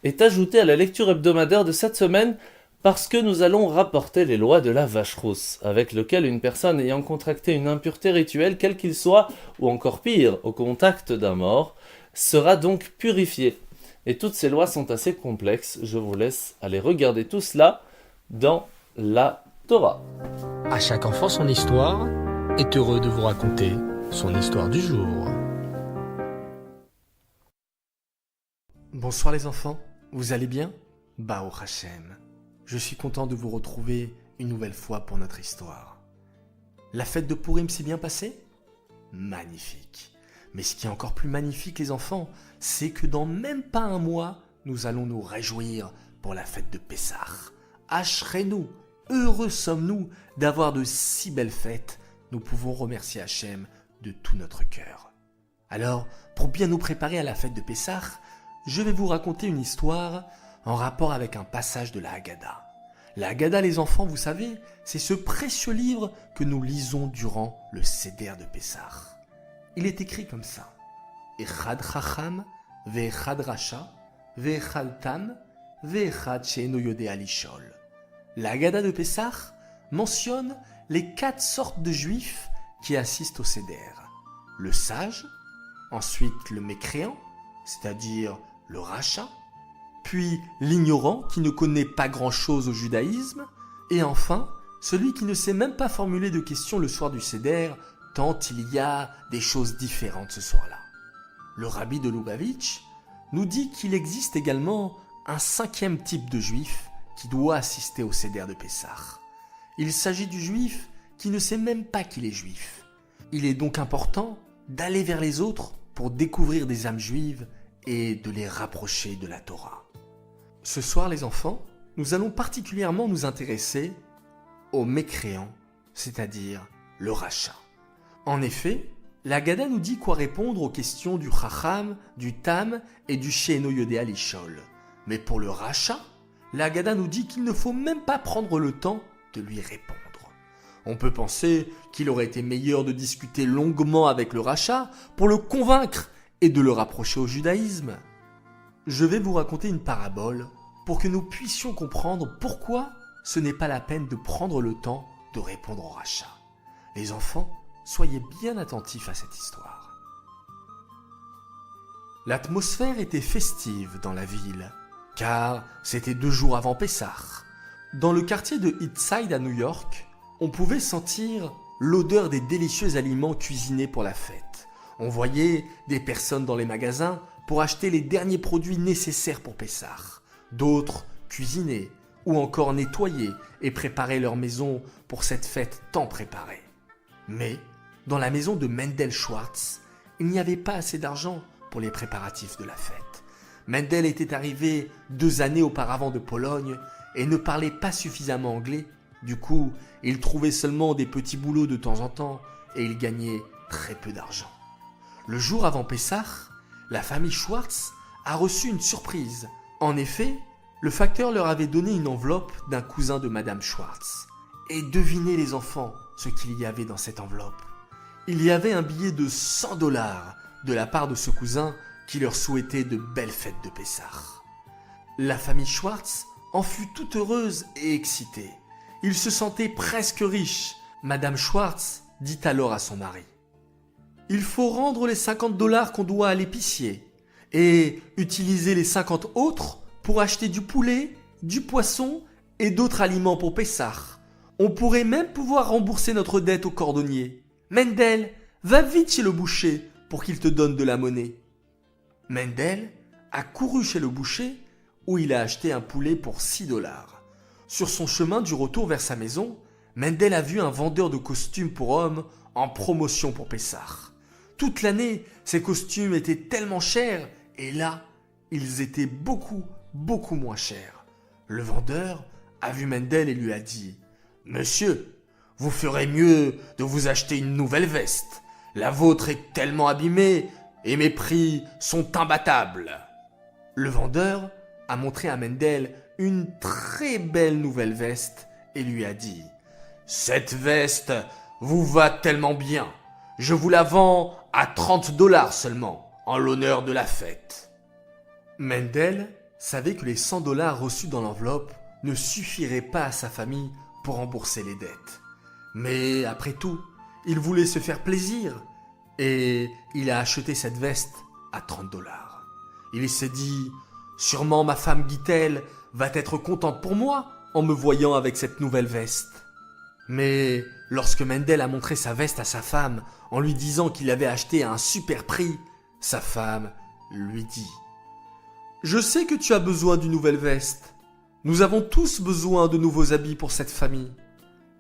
est ajoutée à la lecture hebdomadaire de cette semaine Parce que nous allons rapporter les lois de la vache rousse, avec lequel une personne ayant contracté une impureté rituelle, quel qu'il soit, ou encore pire, au contact d'un mort, sera donc purifiée. Et toutes ces lois sont assez complexes, je vous laisse aller regarder tout cela dans la Torah. À chaque enfant son histoire est heureux de vous raconter son histoire du jour. Bonsoir les enfants, vous allez bien? Baruch Hashem. Je suis content de vous retrouver une nouvelle fois pour notre histoire. La fête de Purim s'est bien passée? Magnifique. Mais ce qui est encore plus magnifique les enfants, c'est que dans même pas un mois, nous allons nous réjouir pour la fête de Pessah. Ashrenu, heureux sommes-nous d'avoir de si belles fêtes. Nous pouvons remercier Hachem de tout notre cœur. Alors, pour bien nous préparer à la fête de Pessah, je vais vous raconter une histoire en rapport avec un passage de la Haggadah. La Haggadah, les enfants, vous savez, c'est ce précieux livre que nous lisons durant le Seder de Pessah. Il est écrit comme ça. Echad chacham, ve'echad rasha, ve'echad tam, ve'echad she'eno yodea lishol. La Haggadah de Pessah mentionne les 4 sortes de juifs qui assistent au Seder. Le sage, ensuite le mécréant, c'est-à-dire le rachat, puis l'ignorant qui ne connaît pas grand-chose au judaïsme, et enfin celui qui ne sait même pas formuler de questions le soir du Seder, tant il y a des choses différentes ce soir-là. Le rabbi de Lubavitch nous dit qu'il existe également un 5e type de juif qui doit assister au Seder de Pessah. Il s'agit du juif qui ne sait même pas qu'il est juif. Il est donc important d'aller vers les autres pour découvrir des âmes juives et de les rapprocher de la Torah. Ce soir, les enfants, nous allons particulièrement nous intéresser au mécréant, c'est-à-dire le rachat. En effet, la Haggadah nous dit quoi répondre aux questions du Chacham, du Tam et du She'eno Yodea Lishol. Mais pour le rachat, la Haggadah nous dit qu'il ne faut même pas prendre le temps de lui répondre. On peut penser qu'il aurait été meilleur de discuter longuement avec le rachat pour le convaincre et de le rapprocher au judaïsme. Je vais vous raconter une parabole pour que nous puissions comprendre pourquoi ce n'est pas la peine de prendre le temps de répondre au rachat. Les enfants, soyez bien attentifs à cette histoire. L'atmosphère était festive dans la ville, car c'était 2 jours avant Pessah. Dans le quartier de Eastside à New York, on pouvait sentir l'odeur des délicieux aliments cuisinés pour la fête. On voyait des personnes dans les magasins pour acheter les derniers produits nécessaires pour Pessah. D'autres cuisinaient ou encore nettoyaient et préparaient leur maison pour cette fête tant préparée. Mais dans la maison de Mendel Schwartz, il n'y avait pas assez d'argent pour les préparatifs de la fête. Mendel était arrivé 2 années auparavant de Pologne et ne parlait pas suffisamment anglais. Du coup, il trouvait seulement des petits boulots de temps en temps et il gagnait très peu d'argent. Le jour avant Pessah, la famille Schwartz a reçu une surprise. En effet, le facteur leur avait donné une enveloppe d'un cousin de Madame Schwartz. Et devinez les enfants ce qu'il y avait dans cette enveloppe. Il y avait un billet de $100 de la part de ce cousin qui leur souhaitait de belles fêtes de Pessah. La famille Schwartz en fut toute heureuse et excitée. Ils se sentaient presque riches. Madame Schwartz dit alors à son mari: « Il faut rendre les $50 qu'on doit à l'épicier et utiliser les 50 autres pour acheter du poulet, du poisson et d'autres aliments pour Pessah. On pourrait même pouvoir rembourser notre dette au cordonnier. Mendel, va vite chez le boucher pour qu'il te donne de la monnaie. » Mendel a couru chez le boucher où il a acheté un poulet pour $6. Sur son chemin du retour vers sa maison, Mendel a vu un vendeur de costumes pour hommes en promotion pour Pessah. Toute l'année, ces costumes étaient tellement chers et là, ils étaient beaucoup moins chers. Le vendeur a vu Mendel et lui a dit: « Monsieur, vous ferez mieux de vous acheter une nouvelle veste. La vôtre est tellement abîmée et mes prix sont imbattables. » Le vendeur a montré à Mendel une très belle nouvelle veste et lui a dit: « Cette veste vous va tellement bien. Je vous la vends à $30 seulement, en l'honneur de la fête. » Mendel savait que les $100 reçus dans l'enveloppe ne suffirait pas à sa famille pour rembourser les dettes. Mais après tout, il voulait se faire plaisir et il a acheté cette veste à $30. Il s'est dit, sûrement ma femme Gittel va être contente pour moi en me voyant avec cette nouvelle veste. Mais lorsque Mendel a montré sa veste à sa femme en lui disant qu'il l'avait achetée à un super prix, sa femme lui dit « Je sais que tu as besoin d'une nouvelle veste. Nous avons tous besoin de nouveaux habits pour cette famille.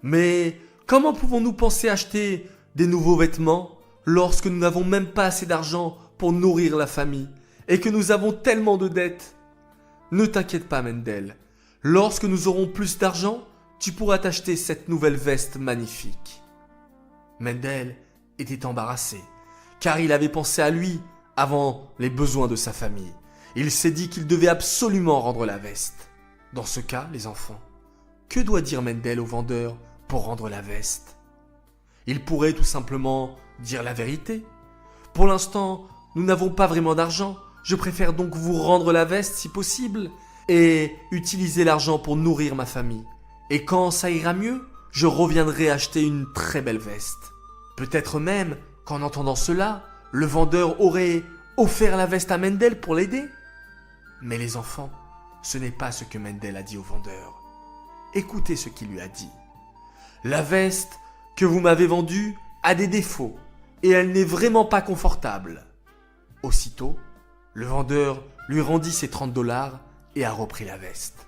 Mais comment pouvons-nous penser acheter des nouveaux vêtements lorsque nous n'avons même pas assez d'argent pour nourrir la famille et que nous avons tellement de dettes? Ne t'inquiète pas, Mendel. Lorsque nous aurons plus d'argent, tu pourras t'acheter cette nouvelle veste magnifique. » Mendel était embarrassé, car il avait pensé à lui avant les besoins de sa famille. Il s'est dit qu'il devait absolument rendre la veste. Dans ce cas, les enfants, que doit dire Mendel au vendeur pour rendre la veste? Il pourrait tout simplement dire la vérité. « Pour l'instant, nous n'avons pas vraiment d'argent. Je préfère donc vous rendre la veste si possible et utiliser l'argent pour nourrir ma famille. Et quand ça ira mieux, je reviendrai acheter une très belle veste. » Peut-être même qu'en entendant cela, le vendeur aurait offert la veste à Mendel pour l'aider. Mais les enfants, ce n'est pas ce que Mendel a dit au vendeur. Écoutez ce qu'il lui a dit. « La veste que vous m'avez vendue a des défauts et elle n'est vraiment pas confortable. » Aussitôt, le vendeur lui rendit ses $30 et a repris la veste.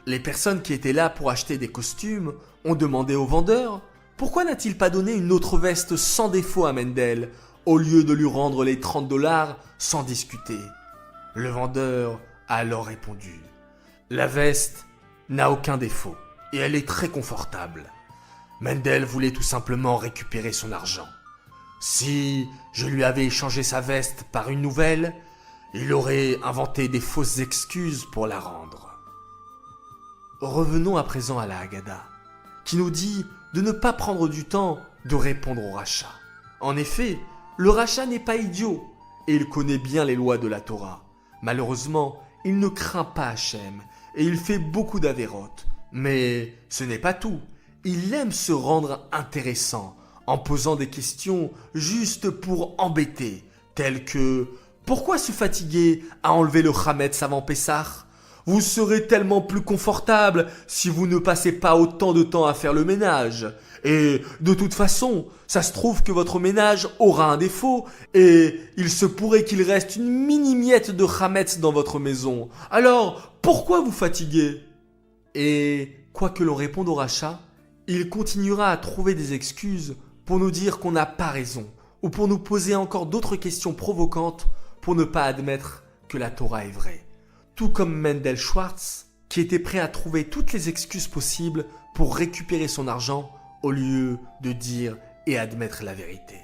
Les personnes qui étaient là pour acheter des costumes ont demandé au vendeur pourquoi n'a-t-il pas donné une autre veste sans défaut à Mendel au lieu de lui rendre les $30 sans discuter. Le vendeur a alors répondu « La veste n'a aucun défaut et elle est très confortable. Mendel voulait tout simplement récupérer son argent. Si je lui avais échangé sa veste par une nouvelle, il aurait inventé des fausses excuses pour la rendre. » Revenons à présent à la Haggadah, qui nous dit de ne pas prendre du temps de répondre au rachat. En effet, le rachat n'est pas idiot et il connaît bien les lois de la Torah. Malheureusement, il ne craint pas Hachem et il fait beaucoup d'avérotes. Mais ce n'est pas tout. Il aime se rendre intéressant en posant des questions juste pour embêter, telles que « Pourquoi se fatiguer à enlever le Hametz avant Pessah ? Vous serez tellement plus confortable si vous ne passez pas autant de temps à faire le ménage. Et de toute façon, ça se trouve que votre ménage aura un défaut et il se pourrait qu'il reste une mini-miette de Hametz dans votre maison. Alors, pourquoi vous fatiguer ?» Et quoi que l'on réponde au rachat, il continuera à trouver des excuses pour nous dire qu'on n'a pas raison ou pour nous poser encore d'autres questions provocantes pour ne pas admettre que la Torah est vraie. Tout comme Mendel Schwartz, qui était prêt à trouver toutes les excuses possibles pour récupérer son argent au lieu de dire et admettre la vérité.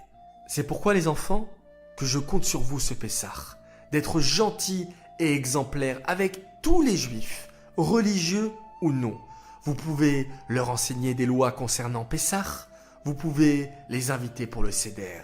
C'est pourquoi les enfants, que je compte sur vous ce Pessah, d'être gentils et exemplaires avec tous les juifs, religieux ou non. Vous pouvez leur enseigner des lois concernant Pessah, vous pouvez les inviter pour le Seder.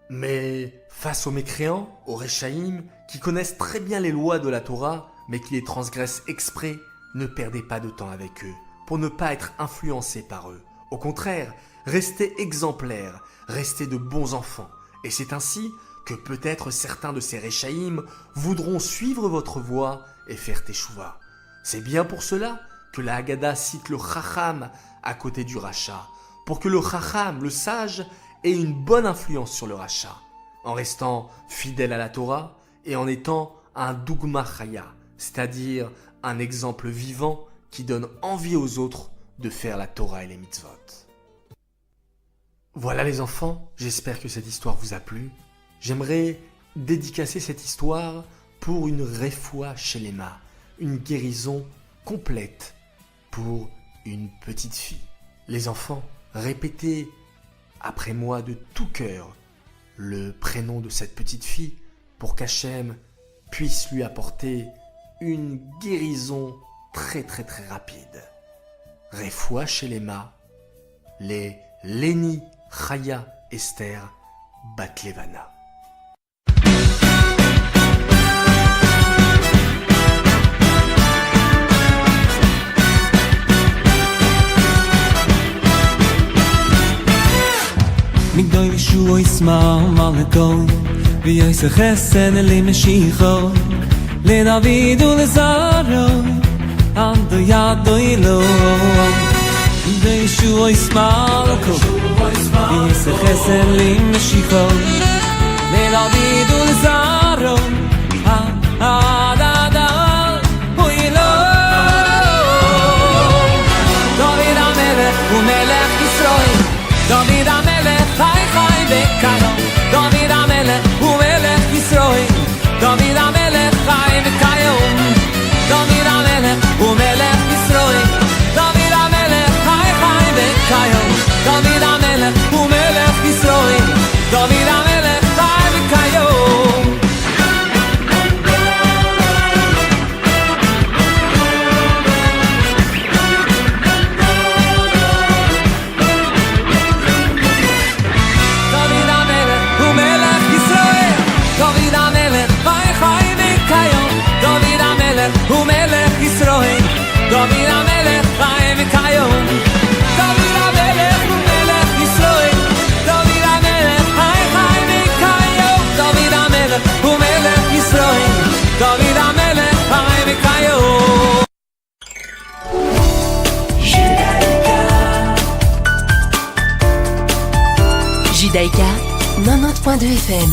Mais face aux mécréants, aux Réchaïm, qui connaissent très bien les lois de la Torah, mais qui les transgressent exprès, ne perdez pas de temps avec eux, pour ne pas être influencés par eux. Au contraire, restez exemplaires, restez de bons enfants. Et c'est ainsi que peut-être certains de ces Réchaïm voudront suivre votre voie et faire teshuva. C'est bien pour cela que la Haggadah cite le Chacham à côté du rachat, pour que le Chacham, le sage, ait une bonne influence sur le rachat, en restant fidèle à la Torah et en étant un Dougma Chaya, c'est-à-dire un exemple vivant qui donne envie aux autres de faire la Torah et les mitzvot. Voilà les enfants, j'espère que cette histoire vous a plu. J'aimerais dédicacer cette histoire pour une refoua shelema, une guérison complète pour une petite fille. Les enfants, répétez après moi de tout cœur le prénom de cette petite fille pour qu'Hachem puisse lui apporter une guérison très rapide. Refoua Shelema, les Leni Chaya Esther Batlevana. isma malakol vi ay se khesen li meshicho le david u le zaro and yad ilo de shu isma malakol vi ay se khesen li meshicho le david u le zaro da da ilo david amelech u melech Yisrael david amelech chai chai vekayom david amelech u melech Yisrael david amelech chai vekayom david amelech u melech Yisrael david amelech chai chai vekayom david amelech u melech Yisrael david amelech chai vekayom הוא מלך ישראל דוד המלך חי וכיום דוד המלך הוא מלך ישראל דוד המלך חי וכיום דוד המלך הוא מלך ישראל דוד המלך חי וכיום Judaïka 90.2 FM.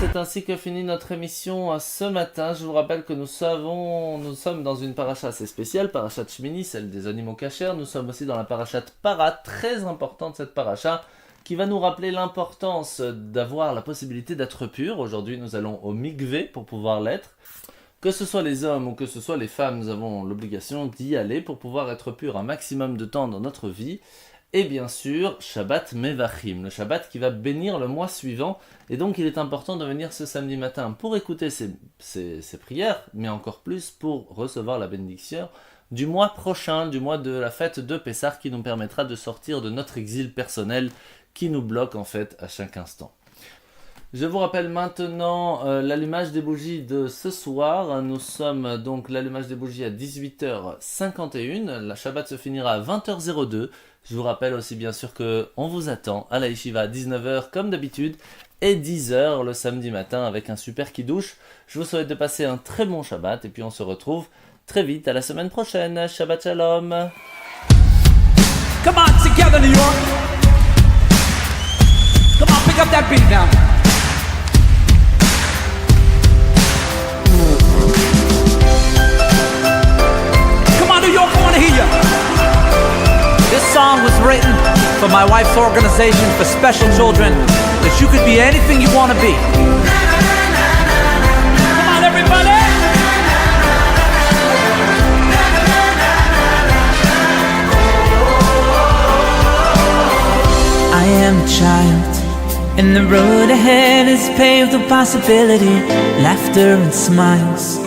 C'est ainsi que finit notre émission ce matin. Je vous rappelle que nous sommes dans une paracha assez spéciale, parachat Shmini, celle des animaux cachers. Nous sommes aussi dans la parachat Para, très importante cette paracha, qui va nous rappeler l'importance d'avoir la possibilité d'être pur. Aujourd'hui, nous allons au mikvé pour pouvoir l'être. Que ce soit les hommes ou que ce soit les femmes, nous avons l'obligation d'y aller pour pouvoir être pur un maximum de temps dans notre vie. Et bien sûr, Shabbat Mevachim, le Shabbat qui va bénir le mois suivant. Et donc il est important de venir ce samedi matin pour écouter ces prières, mais encore plus pour recevoir la bénédiction du mois prochain, du mois de la fête de Pessah, qui nous permettra de sortir de notre exil personnel qui nous bloque en fait à chaque instant. Je vous rappelle maintenant l'allumage des bougies de ce soir. Nous sommes donc l'allumage des bougies à 18h51. La Shabbat se finira à 20h02. Je vous rappelle aussi bien sûr qu'on vous attend à la Yeshiva à 19h comme d'habitude et 10h le samedi matin avec un super kiddush. Je vous souhaite de passer un très bon Shabbat et puis on se retrouve très vite à la semaine prochaine. Shabbat Shalom. Come on, together New York. Come on, pick up that beat now. Come on New York, I want to hear you. This song was written for my wife's organization for special children, that you could be anything you want to be. Come on, everybody! I am a child, and the road ahead is paved with possibility, laughter and smiles.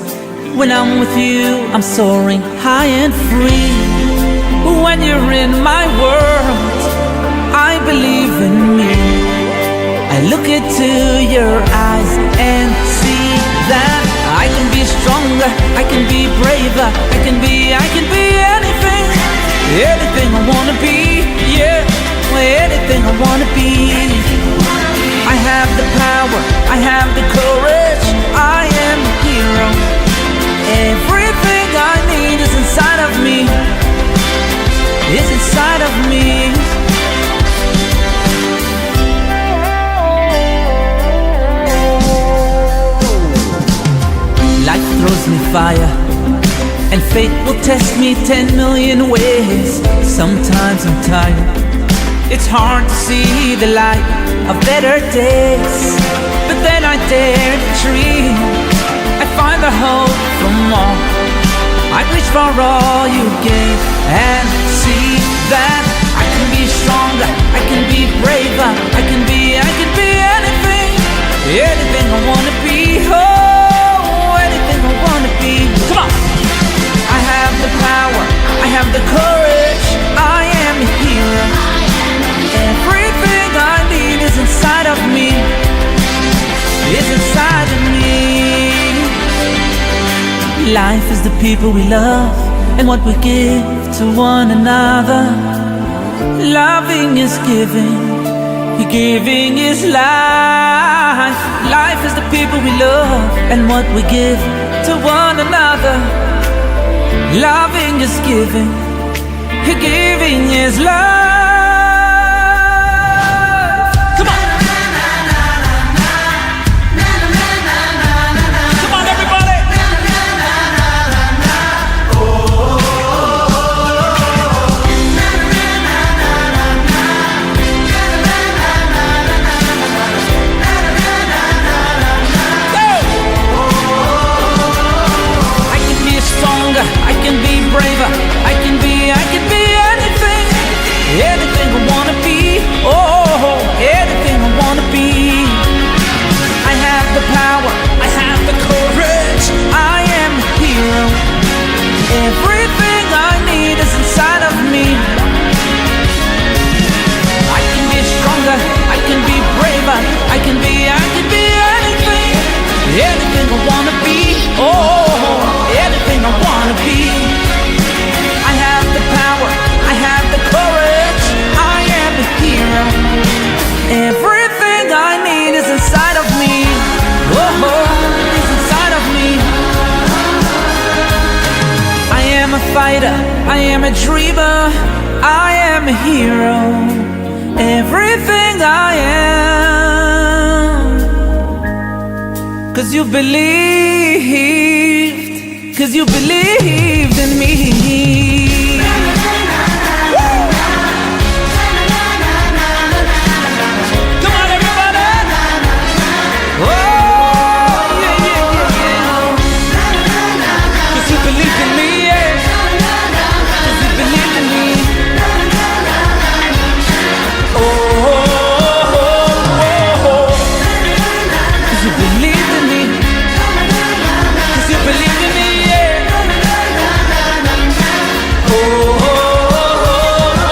When I'm with you, I'm soaring high and free. When you're in my world, I believe in me. I look into your eyes and see that I can be stronger, I can be braver, I can be anything, anything I wanna be, yeah, anything I wanna be. I have the power, I have the courage, I am a hero. Everything I need is inside of me. Is inside of me. Life throws me fire, and fate will test me 10 million ways. Sometimes I'm tired, it's hard to see the light of better days. But then I dare to dream, I find the hope from all. I reach for all you gave and see that I can be stronger, I can be braver, I can be anything, anything I wanna be, oh, anything I wanna be. Come on! I have the power, I have the courage, I am a hero. Everything I need Life is the people we love and what we give to one another. Loving is giving, giving is life. Life is the people we love and what we give to one another. Loving is giving, giving is life. Come on! Come on, everybody! I can be braver, I can be anything, anything I wanna be, oh, anything I wanna be. I have the power, I have the courage, I am a hero. Everything I need is inside of me. I can be stronger, I can be braver, I can be anything, anything I wanna be, oh, anything I wanna be. I have the power, I have the courage, I am a hero. Everything I need is inside of me, oh, is inside of me. I am a fighter, I am a dreamer, I am a hero. Everything I am, 'cause you believed, 'cause you believed in me. Come on, everybody! Oh, yeah, yeah, yeah. 'Cause you believed in me, yeah. 'Cause you believed in me. Oh, oh, oh, oh. 'Cause you believed in me. 'Cause you believed in me, yeah. Oh, oh, oh, oh.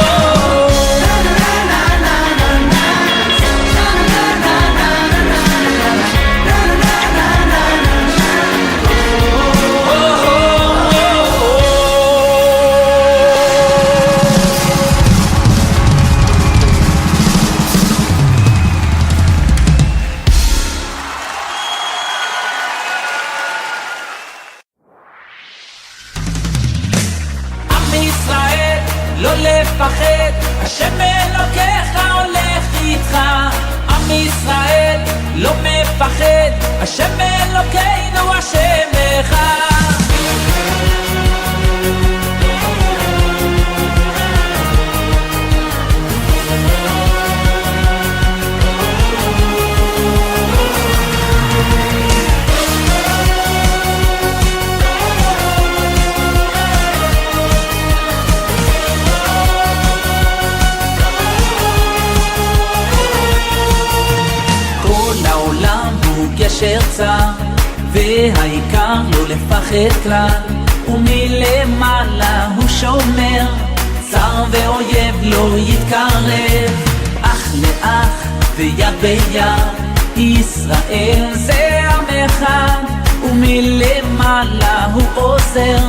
עם ישראל, לא לפחד, השם אלוקיך הולך איתך. עם ישראל, לא מפחד, השם אלוקינו השם אחד. כל העולם הוא גשר צר, והעיקר לא לפחד כלל, ומלמעלה הוא שומר, צר ואויב לא יתקרב, אח לאח ויד ביד, ישראל זה עם אחד, ומלמעלה הוא עוזר,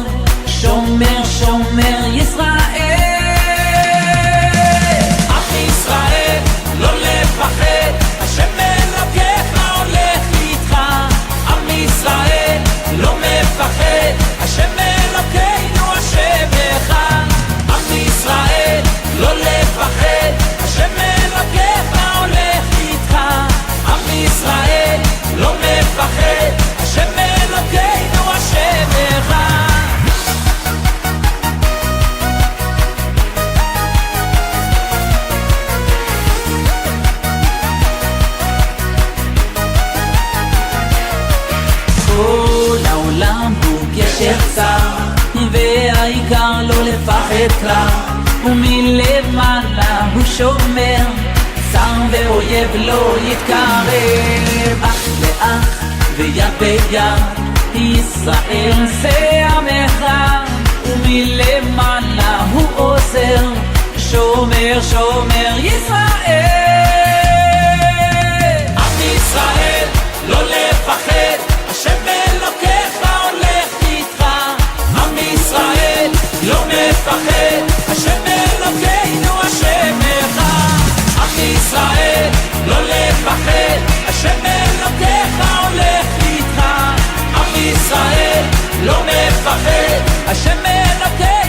שומר שומר ישראל. עם ישראל לא לפחד, השם אלוקיך הולך איתך. עם ישראל לא מפחד, השם אלוקינו השם אחד. עם ישראל לא לפחד, השם אלוקיך הולך איתך. עם ישראל לא מפחד, השם אלוקינו השם אחד. כל העולם הוא גשר צר, והעיקר לא לפחד כלל, ומלמעלה הוא שומר, צר ואויב לא יתקרב, אח לאח ויד ביד, ישראל זה עם אחד, ומלמעלה הוא עוזר, שומר שומר ישראל. עם ישראל לא לפחד, השם אלוקיך הולך איתך. לא מפחד, השם מנקה